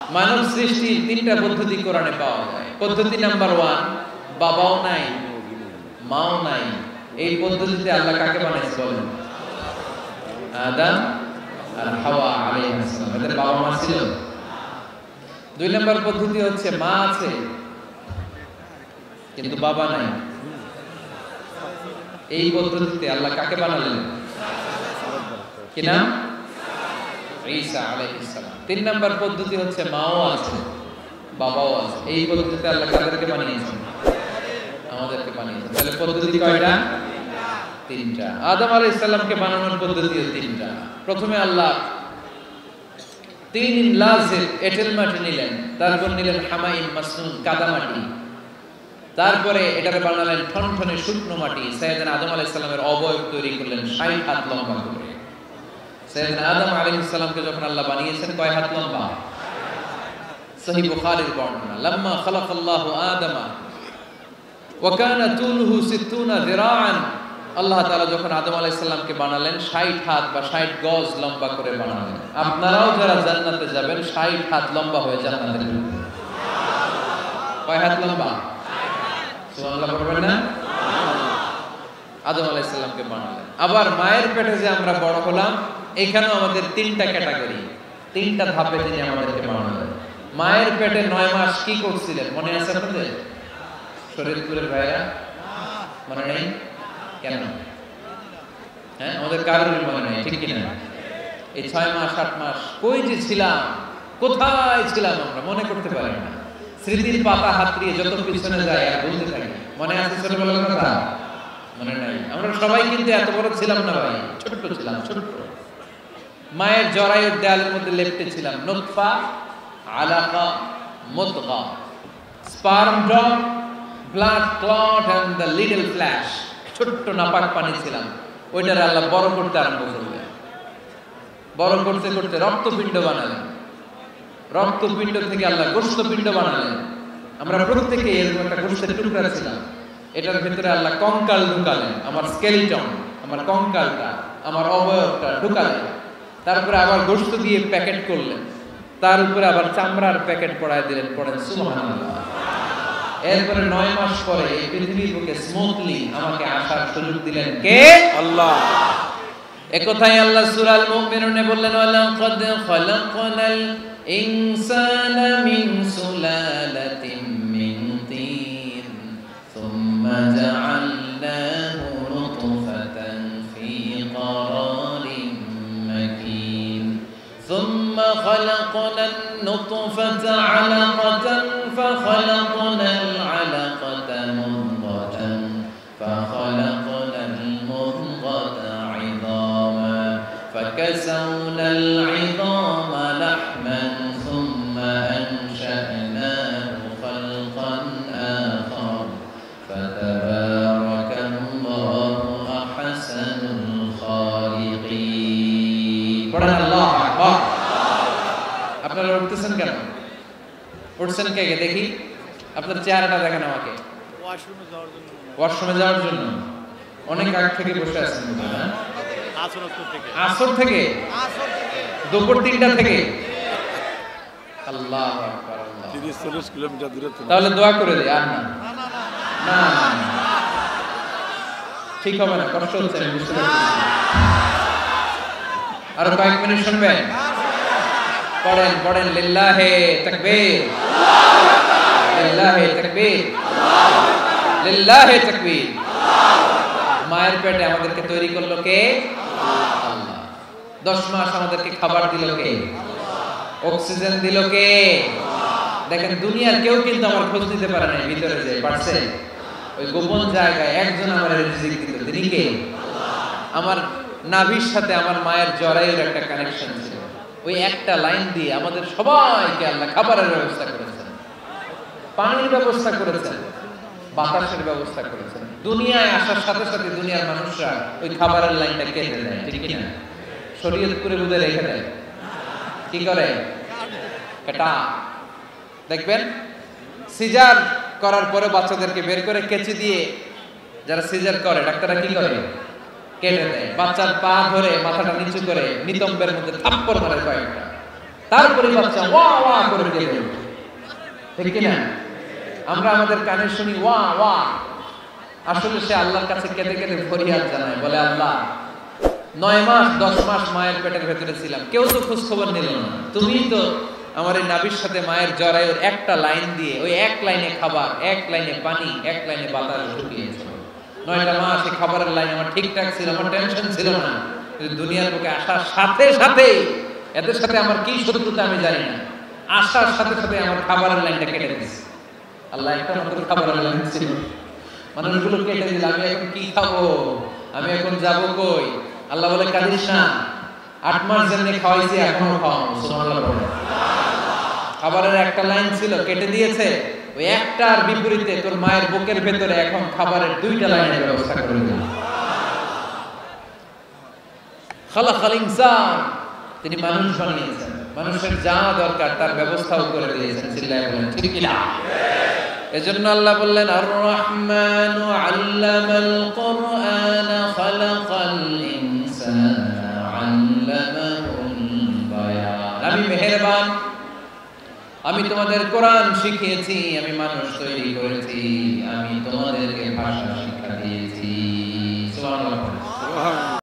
মানব সৃষ্টির তিনটা পদ্ধতি কোরআনে পাওয়া যায়। পদ্ধতি নাম্বার 1, বাবাও নাই মাও নাই, এই পদ্ধতিতে আল্লাহ কাকে বানাইছে বলেন? আদম আর হাওয়া আলাইহিস সালাম। এদের বাবা মা ছিল? 2 নম্বর পদ্ধতি হচ্ছে মা আছে কিন্তু বাবা নাই, এই পদ্ধতিতে আল্লাহ কাকে বানালেন? কি নাম? ঈসা আলাইহিস সালাম। 3 নম্বর পদ্ধতি হচ্ছে মাও আছে বাবাও আছে, এই পদ্ধতিতে আল্লাহ কাদেরকে বানিয়েছেন? আমাদেরকে বানিয়েছেন। তাহলে পদ্ধতি কয়টা? 3টা। আদম আলাইহিস সালামকে বানানোর পদ্ধতি 3টা। প্রথমে আল্লাহ 3 লাজিম এঁটেল মাটি নিলেন, তারপর নিলেন হামাইম মাসনুন কাদামাটি, তারপরে এটাকে বানালেন ঠনঠনে শুকনো মাটি। সাইয়েদনা আদম আলাইহিস সালামের অবয়ব তৈরি করলেন 60 হাত লম্বা করে। সাইয়েদনা আদম আলাইহিস সালামকে যখন আল্লাহ বানিয়েছেন কয় হাত লম্বা? সহিহ বুখারীর বর্ণনা, লাম্মা খালাকাল্লাহু আদামা ওয়া কানা তুলুহু 60 যিরাআন। আল্লাহ তাআলা যখন আদম আলাইহিস সালামকে বানালেন 60 হাত বা 60 গজ লম্বা করে বানালেন। আপনারাও যারা জান্নাতে যাবেন 60 হাত লম্বা হয়ে জান্নাতে ঢুকবেন। কয় হাত লম্বা? সুবহানাল্লাহ বলবেন না? আদম আলাইহিস সালামকে বানালেন। আবার মায়ের পেটে যে আমরা বড় হলাম, এখানেও আমাদের 3টা ক্যাটাগরি, 3টা ধাপে তিনি আমাদেরকে বানালেন। মায়ের পেটে 9 মাস কি করছিলেন মনে আছে আপনাদের? শরীয়তপুরের ভাইরা মনে নেই কেন? হ্যাঁ, আমাদের কারোরই মনে নেই, ঠিক কি না? এই 6 মাস 8 মাস কই যে ছিলাম, কোথায় ছিলাম আমরা মনে করতে পারি না। স্মৃতির পাতা হাতড়িয়ে যত পিছনে যায় আর ভুলতে থাকি। মনে আছে ছোটবেলার কথা? মনে নাই। আমরা সবাই কিন্তু এত বড় ছিলাম না ভাই, ছোট ছিলাম, ছোট। মায়ের জরায়ুর দেয়ালের মধ্যে লেপ্টে ছিলাম। নুতফা, আলাকা, মুদগা, sperm drop, blood clot and the little flesh. ছোট্ট নাপাক পানি ছিলাম। ওইটার আল্লাহ বড় করতে আরম্ভ করলেন। বড় করতে করতে রক্তপিণ্ড বানালেন। রক্তপিণ্ড থেকে আল্লাহ গোশতপিণ্ড বানালেন। আমরা প্রত্যেকে এরকম একটা গোশতের টুকরা ছিলাম। এটার ভিতরে আল্লাহ কঙ্কাল ঢুকালেন, আমার স্কেলিটন, আমার কঙ্কালটা, আমার অবয়বটা ঢুকালেন। তারপরে আবার গোশত দিয়ে প্যাকেট করলেন, তার উপরে আবার চামড়ার প্যাকেট পড়ায় দিলেন। পড়েন সুবহানাল্লাহ। এরপরে 9 মাস পরে এই পৃথিবীর বুকে স্মুথলি আমাকে আসার সুযোগ দিলেন কে? আল্লাহ। একথাই আল্লাহ সূরা আল মুমিনুনে বললেন, ওয়ালাকাদ খালাকনাল ইনসানা মিন সুলালাতিন মিন তিন সুম্মা জাআলনাহু নুতফাতান ফি ক্বারারিন মাকিন সুম্মা খালাকনান নুতফাতা আলাকাতান ফাখালাকনাল আলাকাতা মুদগাতান ফাখালাকনাল মুদগাতা ইযামা ফাকাসাওনাল ইযামা লাহমান সুম্মা আনশা'নাহু খালকান আখার ফাতাবারাকাল্লাহু আহসানুল খালিকিন। পড়েন আল্লাহু আকবার। আপনারা উঠতেছেন কেন? উঠছেন কে কে দেখি? আপনার চেহারাটা দেখেন আমাকে। ওয়াশরুমে যাওয়ার জন্য। ওয়াশরুমে যাওয়ার জন্য অনেক আগ থেকে বসে আছেন না? আসর থেকে। আসর থেকে? আসর থেকে। দুপুর 3টা থেকে? আল্লাহু আকবার। 30-40 কিলোমিটার দূরে তো। তাহলে দোয়া করে দেই। আর না না না, ঠিক হবে না, কষ্ট হচ্ছে, আমি বুঝতে পারছি। আর কয়েক মিনিট শুনবেন? পড়েন পড়েন, লিল্লাহে তাকবীর, লিল্লাহে তাকবীর, লিল্লাহে তাকবীর। মায়ের পেটে আমাদেরকে তৈরি করলো কে? আল্লাহ। 10 মাস আমাদেরকে খাবার দিল কে? অক্সিজেন দিল কে? দেখেন দুনিয়ার কেউ কিন্তু আমার খোঁজ নিতে পারে না, ভিতরে যে পারছে ওই গোপন জায়গায় একজন আমার রিজিক দিত। তিনি কে? আমার নাভির সাথে আমার মায়ের জরায়ুর একটা কানেকশন ছিল। ওই একটা লাইন দিয়ে আমাদের সবাইকে আল্লাহ খাবারের ব্যবস্থা করেছেন, পানির ব্যবস্থা করেছেন, বাতাসের ব্যবস্থা করেছেন। দুনিয়ায় আসার সাথে সাথে দুনিয়ার মানুষরা ওই খাবারের লাইনটা কেটে দেয়, ঠিক কি না? শরীয়তপুরে বুঝে রেখে দেয়। কি করে? কাটা। দেখবেন সিজার করার পরে বাচ্চাদেরকে বের করে কেচি দিয়ে যারা সিজার করে ডাক্তাররা কি করে? কেটে দেয়। বাচ্চার পা ধরে মাথাটা নিচু করে নিতম্বের মধ্যে থাপ্পড় মারে কয়েকটা। তারপরে বাচ্চা ওয়া ওয়া করে কেঁদে ওঠে, ঠিক কিনা? আমরা আমাদের কানে শুনি ওয়া ওয়া, আসলে সে আল্লাহর কাছে কেঁদে কেঁদে ফরিয়াদ জানায়, বলে আল্লাহ 9 মাস 10 মাস মায়ের পেটের ভেতরে ছিলাম, কেউ তো খোঁজ খবর নিল না, তুমি তো আমার এই নাভির সাথে মায়ের জরায়ুর একটা লাইন দিয়ে, ওই এক লাইনে খাবার, এক লাইনে পানি, এক লাইনে বাতাস ঢুকিয়েছো। 9টা মাস এই খাবারের লাইন আমার ঠিকঠাক ছিল, আমার টেনশন ছিল না। দুনিয়ার বুকে আসার সাথে সাথে এদের সাথে আমার কি শত্রুতা আমি জানি না, আসার সাথে সাথে আমার খাবারের লাইনটা কেটে দিয়েছে। আল্লাহ একটা মাত্র খাবারের লাইন ছিল, মানুষগুলো কেটে দিল, আমি এখন কি খাবো, আমি এখন যাব কই? আল্লাহ বলে কাঁদিস না, 8 মাস যেমনি খাওয়াইছি এখনো খাওয়ানো। সুবহানাল্লাহ বলে। খাবারের একটা লাইন ছিল, কেটে দিয়েছে, ওই একটার বিপরীতে তোর মায়ের বুকের ভেতরে এখন খাবারের 2টা লাইনের ব্যবস্থা করে দিল। খালাকাল ইনসান, তিনি মানুষ বানিয়েছেন, মানুষের যা দরকার তার ব্যবস্থাও করে দিয়েছেন। চিল্লায়ে বলেন ঠিক কি না? এজন্য আল্লাহ বললেন আর রহমানু আল্লামাল কুরআন খালাকাল ইনসানা আল্লামাহুল বায়ান। আমি মেহেরবান, আমি তোমাদের কোরআন শিখিয়েছি, আমি মানুষ তৈরি করেছি, আমি তোমাদেরকে ভাষা শিক্ষা দিয়েছি।